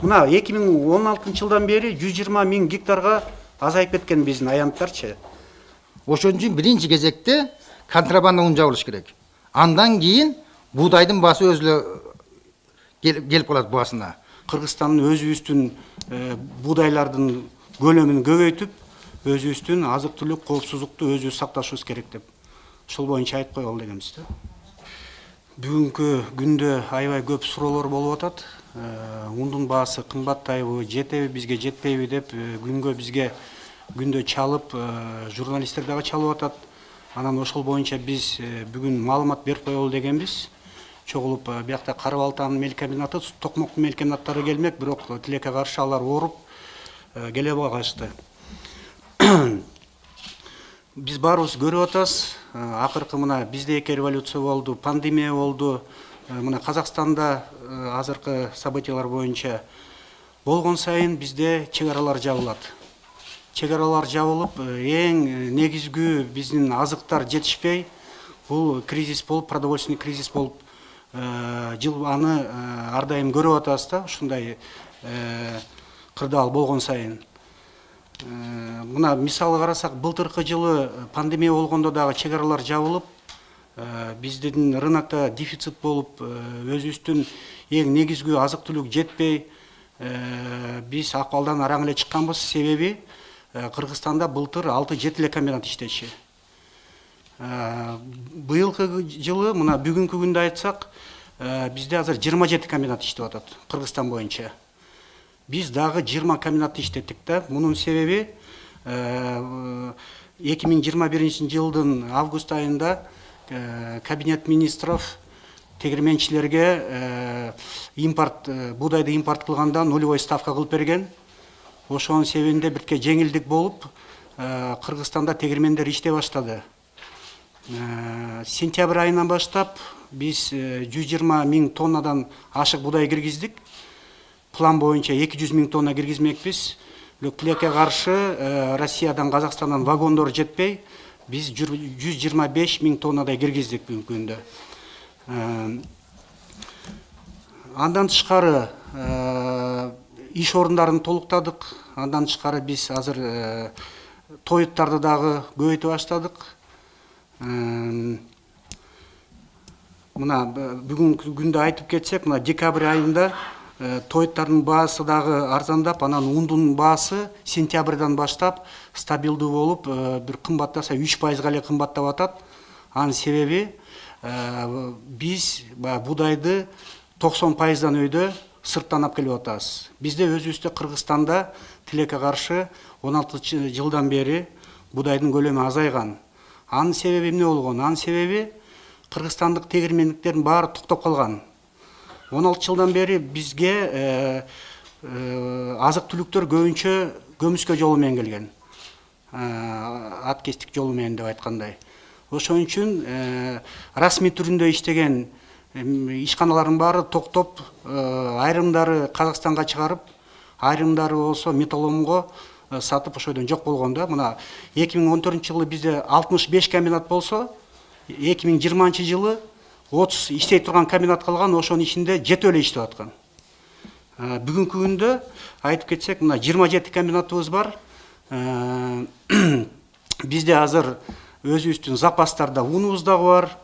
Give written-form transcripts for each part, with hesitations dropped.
Мына 2016 жылдан бери 120 миң гектарга азайып кеткен биздин аянттарчы. Ошон үчүн биринчи кезекте контрабанда унун жабылыш керек. Андан кийин буудайдын баасы өзү келип калат баасына. Кыргызстандын өзүбүздүн буудайлардын көлөмүн көбөйтүп, өзүбүздүн азык түлүк коопсуздукту өзүбүз сакташыбыз керек деп. Ошол боюнча айтып коелу дегенбиз да. Бүгүнкү күндө аябай көп суроолор болуп атат. Ундун баасы кымбаттайбы, жетеби, бизге жетпейби деп күндө чалып, журналисттер дагы чалып атат. Анан ошол боюнча биз бүгүн маалымат берип коелу дегенбиз. Чогулуп биякта Кара-Балтанын мелкомбинаты, Токмоктун мелкомбинаттары келмек, бирок тилекке каршы алар ооруп келе алышты. Биз баарыбыз көрүп атабыз. Акыркы мына бизде эки революция болду, пандемия болду. Мына Казакстанда азыркы событиялар боюнча болгон сайын бизде чек аралар жабылат. Чек аралар жабылып, эң негизги биздин азыктар жетишпей, бул кризис болуп, продовольственный кризис болуп, аны ар дайым көрүп атабыз да, ушундай кырдаал болгон сайын. Мына мисалы карасак, былтыркы жылы пандемия болгондо дагы чек аралар жабылып, биздин рынокто дефицит болуп, өзүбүздүн эң негизги азык түлүк жетпей, биз акыбалдан араң эле чыкканбыз. Себеби Кыргызстанда былтыр 6-7 эле комбинат иштечү. Быйылкы жылы мына бүгүнкү күндө айтсак, бизде азыр 27 комбинат иштеп атат Кыргызстан боюнча. Биз дагы 20 комбинатты иштеттик да. Мунун себеби 2021 жылдын август айында кабинет министров тегирменчилерге буудайды импорт кылганда нулевой ставка кылып берген. Ошонун себебинде бирке жеңилдик болуп, Кыргызстанда тегирмендер иштей баштады. Сентябрь айынан баштап биз 120 миң тоннадан ашык буудай киргиздик. План боюнча 200 миң тонна киргизмекпиз. Тилекке каршы Россиядан, Казакстандан вагондор жетпей, биз 125 миң тоннадай киргиздик бүгүнкү күндө. Андан тышкары иш орундарын толуктадык. Андан тышкары биз азыр тоюттарды дагы көбөйтүп баштадык. Мына бүгүнкү күндө айтып кетсек, мына декабрь айында тоюттардын баасы дагы арзандап, анан ундун баасы сентябрдан баштап стабилдүү болуп, бир кымбаттаса 3% эле кымбаттап атат. Анын себеби биз буудайды 90%дан өйдө сырттан алып келип атабыз. Бизде өзүбүздө Кыргызстанда тилекке каршы 16 жылдан бери буудайдын көлөмү азайган. Анын себеби эмне болгон? Анын себеби кыргызстандык тегирмендиктердин баары токтоп калган. 16 жылдан бери бизге азык түлүктөр көбүнчө көмүскө жолу менен келген. Аткестик жолу менен деп айткандай. Ошон үчүн расмий түрүндө иштеген ишканалардын баары токтоп, айрымдары Казакстанга чыгарып, айрымдары болсо металломго сатып ошойдон жок болгон да. Мына 2014 жылы бизде 65 комбинат болсо, 2020 жылы 30 иштей турган комбинат калган, ошонун ичинде 7 эле иштеп аткан. Бүгүнкү күндө айтып кетсек, мына 27 комбинатыбыз бар. Бизде азыр өзүбүздүн запастарда унубуз дагы бар,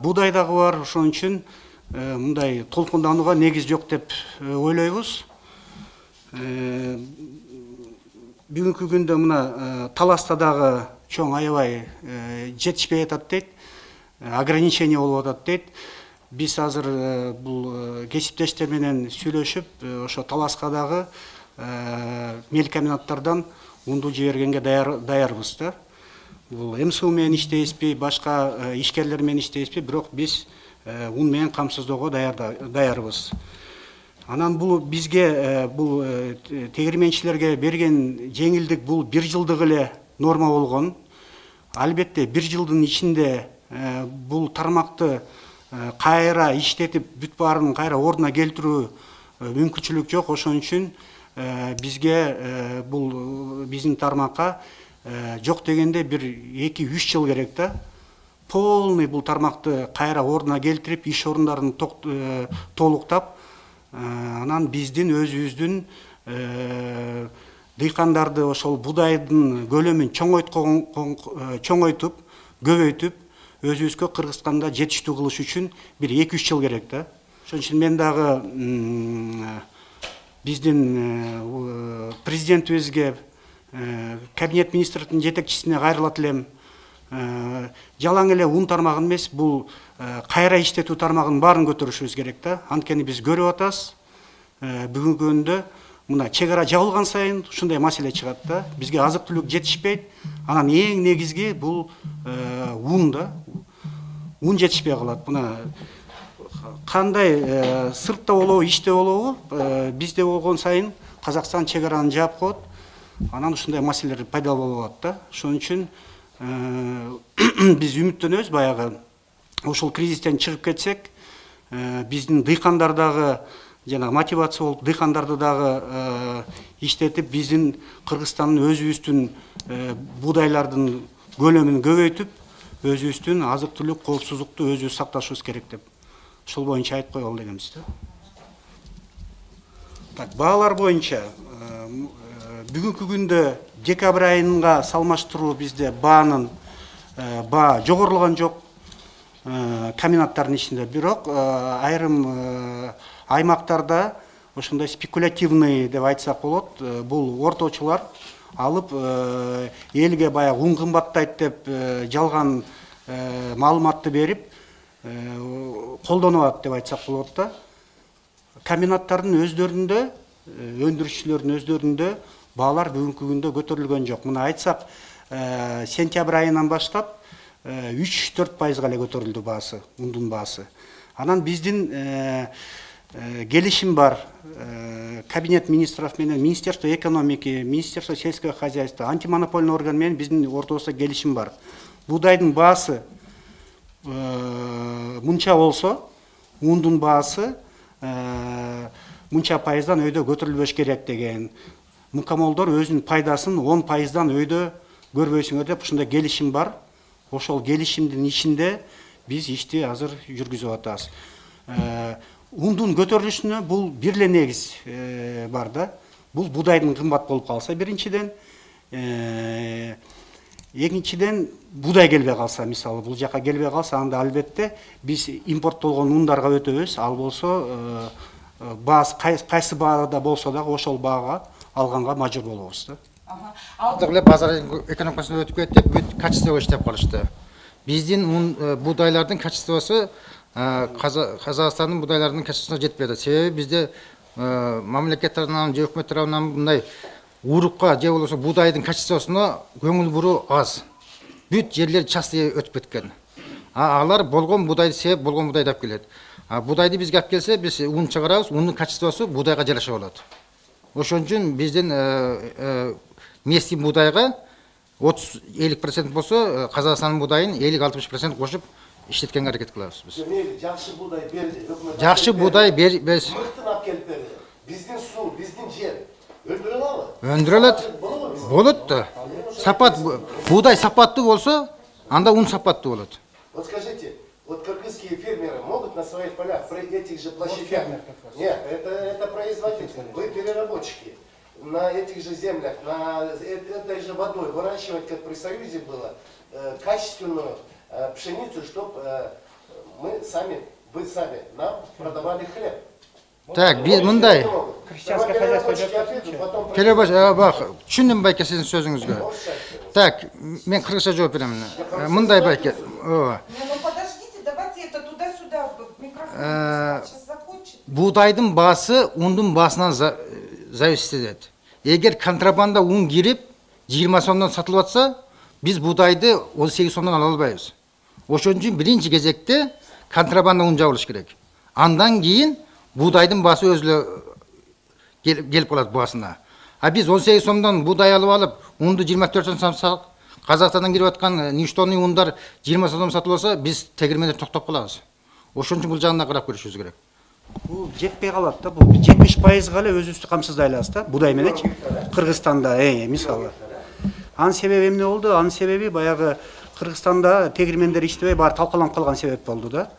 буудай дагы бар. Ошон үчүн мындай толкунданууга негиз жок деп ойлойбуз. Бүгүнкү күндө мына таласта дагы чоң аябай жетишпей атат дейт. Ограничение болуп атат дейт. Биз азыр бул кесиптештер менен сүйлөшүп, ошо таласка дагы мелкомбинаттардан унду жибергенге даярбыз да. Бул МСУ менен иштейбизби, башка ишкерлер менен иштейбизби, бирок биз ун менен камсыздоого даярбыз. Анан бул бизге бул тегирменчилерге берген жеңилдик бул 1 жылдык эле норма болгон. Албетте 1 жылдын ичинде бул тармакты кайра иштетип, бүт баарын кайра ордуна келтирүү мүмкүнчүлүк жок. Ошон үчүн бизге бул биздин тармакка жок дегенде бир 2-3 жыл керек да. Полный бул тармакты кайра ордуна келтирип, иш орундарын толуктап, Анан биздин өзүбүздүн дыйкандарды ошол будайдын көлөмүн чоңойтуп, көбөйтүп, өзүбүзгө Кыргызстанда жетиштүү кылыш үчүн бир 2-3 жыл керек да. Ошон үчүн мен дагы биздин президентибизге, кабинет министрликтин жетекчисине кайрылат элем. Жалаң эле ун тармагын эмес, бул кайра иштетүү тармагын баарын көтөрүшүбүз керек да. Анткени биз көрүп атабыз, бүгүнкү күндө мына чек ара жабылган сайын ушундай маселе чыгат да. Бизге азык-түлүк жетишпейт. Анан эң негизги бул ун да. Ун жетишпей калат. Мына кандай сыртта болобу, ичте болобу, бизде болгон сайын Казакстан чек араны жаап коет. Анан ушундай маселелер пайда болуп атат да. Ошон үчүн биз үмүттөнөбүз, баягы ошол кризистен чыгып кетсек, биздин дыйкандар дагы жана мотивация болуп, дыйкандарды дагы иштетип, биздин Кыргызстандын өзүбүздүн будайлардын көлөмүн көбөйтүп, өзүбүздүн азык-түлүк коопсуздукту өзүбүз сакташыбыз керек деп ошол боюнча айтып коелу дегенбиз да. Так, баалар боюнча бүгүнкү күндө декабрь айынга салмаштыруу бизде баа жогорулган жок комбинаттардын ичинде, бирок айрым аймактарда ошондой спекулятивный деп айтсак болот, бул орточулар алып элге баягы ун кымбаттайт деп жалган маалыматты берип колдонуп атат деп айтсак болот да. Комбинаттардын өздөрүндө, өндүрүшчүлөрдүн өздөрүндө баалар бүгүнкү күндө көтөрүлгөн жок. Мына айтсак, сентябрь айынан баштап 3-4% эле көтөрүлдү баасы, ундун баасы. Анан биздин келишим бар, кабинет министров менен, Министерство экономики, Министерство сельского хозяйства, антимонопольный орган менен биздин ортобузда келишим бар. Будайдын баасы мынча болсо, ундун баасы мынча пайыздан өйдө көтөрүлбөш керек деген. Мукамолдор өзүнүн пайдасын 10%-дан өйдө көрбөйсүңөр деп ушундай келишим бар. Ошол келишимдин ичинде биз ишти азыр жүргүзүп атабыз. Ундун көтөрүлүшүнө бул бир эле негиз бар да. Бул будайдын кымбат болуп калса биринчиден, экинчиден будай келбей калса, мисалы бул жака келбей калса, анда албетте биз импорттолгон ундарга өтөбүз. Ал болсо баасы кайсы баада болсо дагы ошол баага алганга мажбур болобуз да. Алдык эле базар экономикасына өтүп кетип, бүт качествого иштеп калышты. Биздин будайлардын качествосу Казакстандын будайларынын качествосуна жетпей атат. Себеби бизде мамлекет тарабынан же өкмөт тарабынан мындай урукка же болбосо будайдын качествосуна көңүл буруу аз. Бүт жерлер частый өтүп кеткен. Алар болгон будайды себеп болгон будайды алып келет. Будайды бизге алып келсе, биз ун чыгарабыз, унун качествосу будайга жараша болот. Ошон үчүн биздин местный будайга 30-50% болсо, Казакстандын будайын 50-60% кошуп иштеткенге аракет кылабыз биз. Жакшы будай берди, өкмөт. Жакшы будай без. Мыктын алып келип берди. Биздин суу, биздин жер өндүрө алабы? Өндүрө алат. Болот да. Сапат будай сапаттуу болсо, анда ун сапаттуу болот. Вот скажите, вот кыргызские фермеры могут на своих полях при этих же площадях? Нет, это производители. Вы переработчики. На этих же землях, на этой же водой выращивать, как при Союзе было, качественную пшеницу, чтобы мы сами, вы сами нам продавали хлеб. Так, мындай. Крестьянское хозяйство Бак, түшүндүм байке сиздин сөзүңүзгө. Так, мен кыргызча жооп берем. Мындай байке. Ну подождите, давайте это туда-сюда микрофон сейчас закончит. Будайдын баасы ундун баасынан зависит этет. Эгер контрабанда ун кирип 20 сомдон сатылып атса, биз будайды 18 сомдон ала албайбыз. Ошон үчүн биринчи кезекте контрабанда ун жабылыш керек. Андан кийин будайдын баасы өзү келип калат баасына. Биз 18 сомдон будай алып алып, унду 24 сом сатсак, Казакстандан кирип аткан ништонный ундар 20 сомдон сатылып алса, биз тегирмендер токтоп калабыз. Ошон үчүн бул жагына карап көрүшүбүз керек. Бул жетпей калат да, бул 70% эле өзүбүздү камсыздай алабыз да, будай мененчи Кыргызстанда, мисалы. Анын себеби эмне болду? Анын себеби баягы Кыргызстанда тегирмендер иштебей, баары талкаланып калган себеп болду да.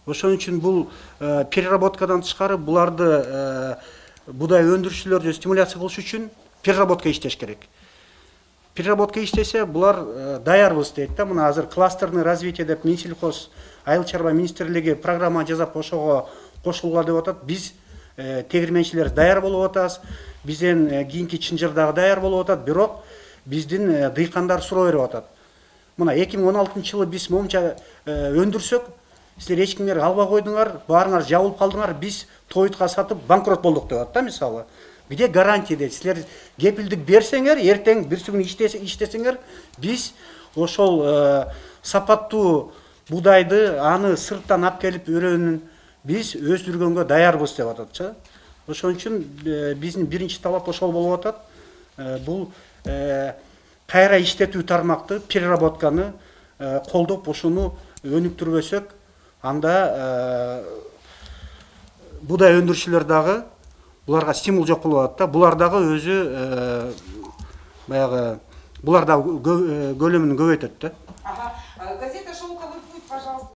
Ошон үчүн бул переработкадан тышкары буларды будай өндүрүүчүлөрдү стимуляция кылыш үчүн переработка иштеш керек. Переработка иштесе булар даярбыз дейт да. Мына азыр кластерный развитие деп Минсельхоз Айыл чарба министрлиги программа жасап ошого кошулгула деп атат. Биз тегирменчилер даяр болуп атабыз. Бизден кийинки чынжыр дагы даяр болуп атат. Бирок биздин дыйкандар суроо берип атат. Мына 2016-жылы биз момча өндүрсөк, силер эч кимдер албай койдуңар, баарыңар жабылып калдыңар, биз тойтка сатып банкрот болдук деп атат да мисалы. Где гарантия дейт? Силер кепилдик берсеңер, эртең бир күн иштесеңер, биз ошол сапаттуу будайды, аны сырттан алып келип өрөөнүн биз өздүргөнгө даярбыз деп ататчы. Ошон үчүн биздин биринчи талап ошол болуп атат. Бул кайра иштетүү тармакты, переработканы колдоп ошону өнүктүрбөсөк, анда будай өндүрүүчүлөр дагы буларга стимул жок болуп атат да. Булар дагы өзү баягы булар дагы көлөмүн көбөйтөт да.